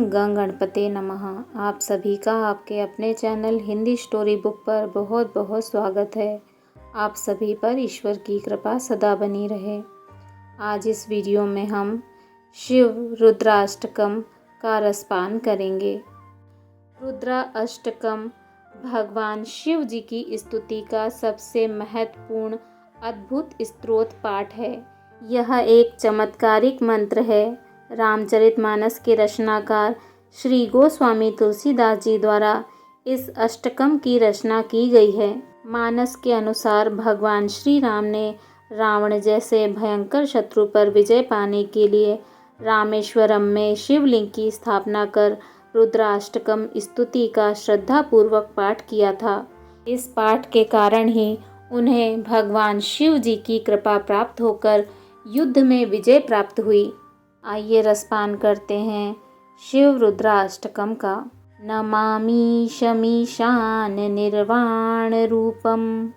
गं गणपते नमः। आप सभी का आपके अपने चैनल हिंदी स्टोरी बुक पर बहुत बहुत स्वागत है। आप सभी पर ईश्वर की कृपा सदा बनी रहे। आज इस वीडियो में हम शिव रुद्राष्टकम का रसपान करेंगे। रुद्राष्टकम भगवान शिव जी की स्तुति का सबसे महत्वपूर्ण अद्भुत स्तोत्र पाठ है। यह एक चमत्कारिक मंत्र है। रामचरितमानस के रचनाकार श्री गोस्वामी तुलसीदास जी द्वारा इस अष्टकम की रचना की गई है। मानस के अनुसार भगवान श्री राम ने रावण जैसे भयंकर शत्रु पर विजय पाने के लिए रामेश्वरम में शिवलिंग की स्थापना कर रुद्राष्टकम स्तुति का श्रद्धापूर्वक पाठ किया था। इस पाठ के कारण ही उन्हें भगवान शिव जी की कृपा प्राप्त होकर युद्ध में विजय प्राप्त हुई। आइए रसपान करते हैं शिव रुद्राष्टकम का। नमामि शमीशान निर्वाण रूपम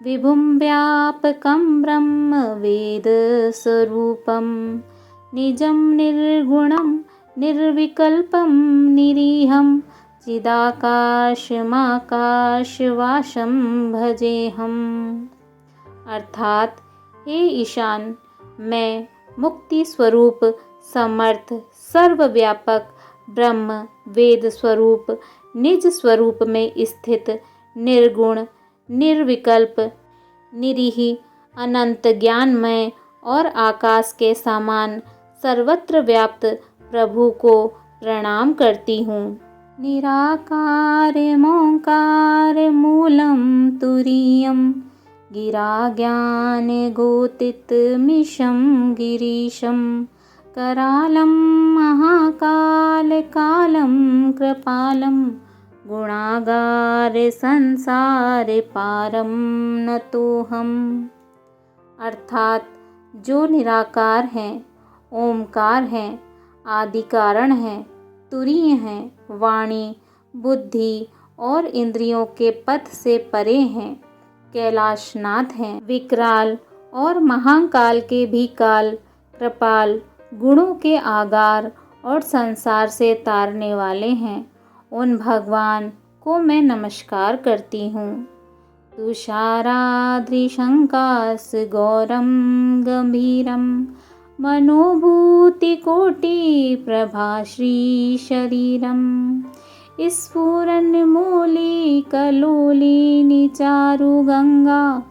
विभुं व्यापकं ब्रह्म वेद स्वरूपम निजं निर्गुणं निर्विकल्पं निरीहं चिदाकाशमाकाशवासं भजेहम। अर्थात हे ईशान, मैं मुक्ति स्वरूप समर्थ सर्वव्यापक ब्रह्म वेद स्वरूप निज स्वरूप में स्थित निर्गुण निर्विकल्प निरीह अनंत ज्ञानमय और आकाश के समान सर्वत्र व्याप्त प्रभु को प्रणाम करती हूँ। निराकार मोंकार मूलम तुरीयम गिरा ज्ञान गोतितमीशं गिरीशं करालं महाकाल कालं कृपालं गुणागार संसार पारम नतोहम। अर्थात जो निराकार हैं, ओमकार हैं, आदि कारण हैं, तुरीय हैं, वाणी बुद्धि और इंद्रियों के पथ से परे हैं, कैलाशनाथ हैं, विकराल और महाकाल के भी काल, कृपाल, गुणों के आगार और संसार से तारने वाले हैं। उन भगवान को मैं नमस्कार करती हूँ। तुषाराद्रिशंकास गौरम गंभीरम मनोभूति कोटि प्रभाश्री शरीरम स्फुरन्मूली कलोलिनी चारु गंगा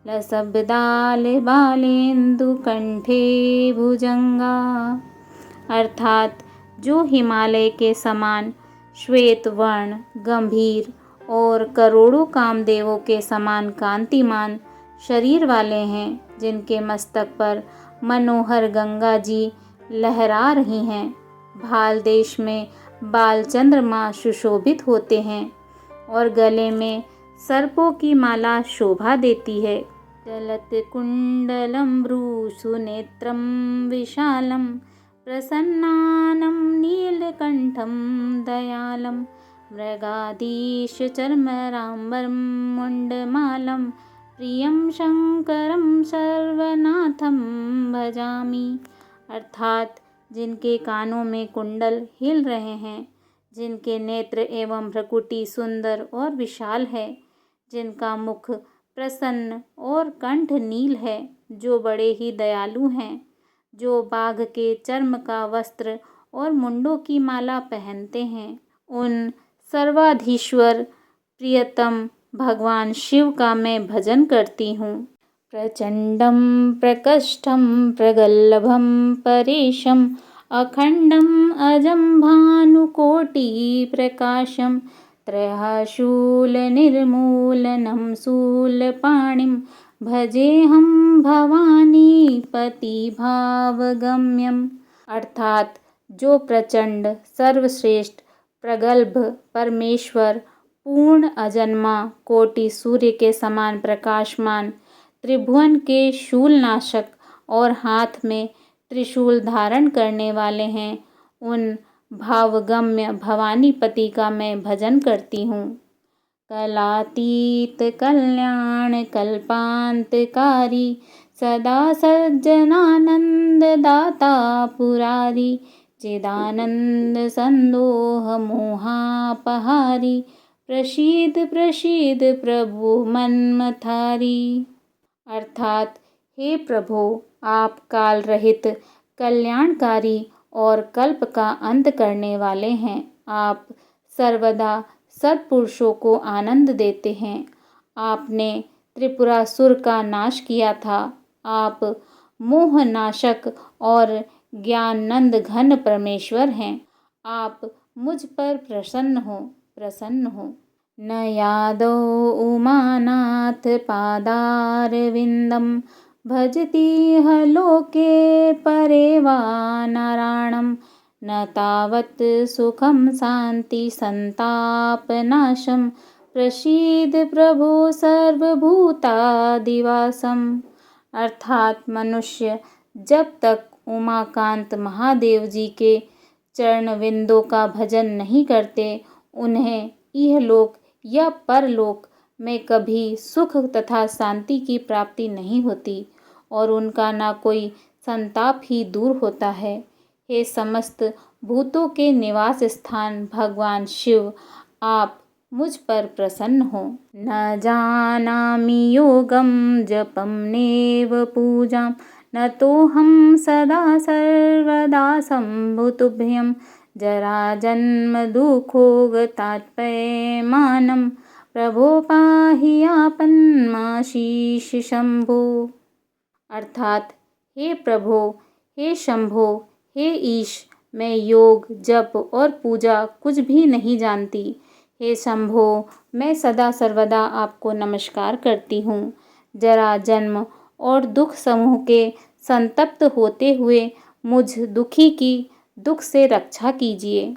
लसब्दाल बालेन्दु कंठे भुजंगा। अर्थात जो हिमालय के समान श्वेत वर्ण गंभीर और करोड़ों कामदेवों के समान कांतिमान शरीर वाले हैं, जिनके मस्तक पर मनोहर गंगा जी लहरा रही हैं। भाल देश में बाल चंद्रमा सुशोभित होते हैं और गले में सर्पों की माला शोभा देती है। चलत कुंडलम भ्रूसुनेत्रम विशालम प्रसन्नानं नीलकंठम दयालम मृगाधीश चर्मराम्बरम मुंडमालम प्रियं शंकरं सर्वनाथं भजामि। अर्थात जिनके कानों में कुंडल हिल रहे हैं, जिनके नेत्र एवं भ्रुकुटी सुंदर और विशाल है, जिनका मुख प्रसन्न और कंठ नील है, जो बड़े ही दयालु हैं, जो बाघ के चर्म का वस्त्र और मुंडों की माला पहनते हैं, उन सर्वाधीश्वर प्रियतम भगवान शिव का मैं भजन करती हूँ। प्रचंडं प्रकष्टं प्रगल्भं परेशं अखंडं अजं भानुकोटि प्रकाशं त्रयशूल निर्मूलनं शूलपाणिं भजेहं भवानी पति भावगम्यम। अर्थात जो प्रचंड सर्वश्रेष्ठ प्रगल्भ परमेश्वर पूर्ण अजन्मा कोटि सूर्य के समान प्रकाशमान त्रिभुवन के शूलनाशक और हाथ में त्रिशूल धारण करने वाले हैं, उन भावगम्य भवानीपति का मैं भजन करती हूँ। कलातीत कल्याण कल्पांतकारी सदा सज्जनानंद दाता पुरारी चिदानंद संदोह मोहापहारी, प्रसीद प्रसीद प्रभु मन्मथारी। अर्थात हे प्रभु, आप काल रहित, कल्याणकारी और कल्प का अंत करने वाले हैं। आप सर्वदा सत्पुरुषों को आनंद देते हैं। आपने त्रिपुरासुर का नाश किया था। आप मोहनाशक और ज्ञानंद घन परमेश्वर हैं। आप मुझ पर प्रसन्न हो। न यादो उमानाथ पादारविंदम, भजति ह लोके परे वा नारायणं। न तावत् सुखं शांति संतापनाशं, प्रसीद प्रभो सर्वभूतादिवासम। अर्थात मनुष्य जब तक उमाकांत महादेव जी के चरणविंदों का भजन नहीं करते, उन्हें इहलोक या परलोक में कभी सुख तथा शांति की प्राप्ति नहीं होती और उनका ना कोई संताप ही दूर होता है। हे समस्त भूतों के निवास स्थान भगवान शिव, आप मुझ पर प्रसन्न हो। न जानामि योगम जपम नेव पूजां, न तोहम सदा सर्वदा संभुतुभ्यं। जरा जन्म दुःखोगतात्पयमानं, प्रभो पाहि आपन्माशीष शंभो। अर्थात हे प्रभो, हे शंभो, हे ईश, मैं योग, जप और पूजा कुछ भी नहीं जानती। हे शंभो, मैं सदा सर्वदा आपको नमस्कार करती हूँ। जरा जन्म और दुख समूह के संतप्त होते हुए मुझ दुखी की दुख से रक्षा कीजिए।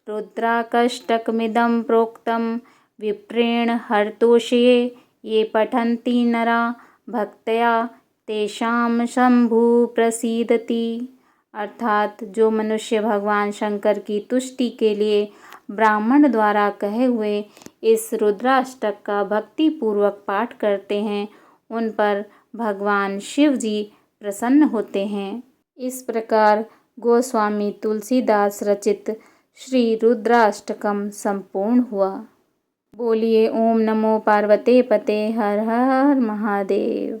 रुद्राकष्टकमिदं प्रोक्तं विप्रेण हरतोषये, ये पठन्ति नरा भक्त्या तेषां शंभु प्रसीदति। अर्थात जो मनुष्य भगवान शंकर की तुष्टि के लिए ब्राह्मण द्वारा कहे हुए इस रुद्राष्टक का भक्ति पूर्वक पाठ करते हैं, उन पर भगवान शिव जी प्रसन्न होते हैं। इस प्रकार गोस्वामी तुलसीदास रचित श्री रुद्राष्टकम संपूर्ण हुआ। बोलिए ओम नमो पार्वते पते, हर हर महादेव।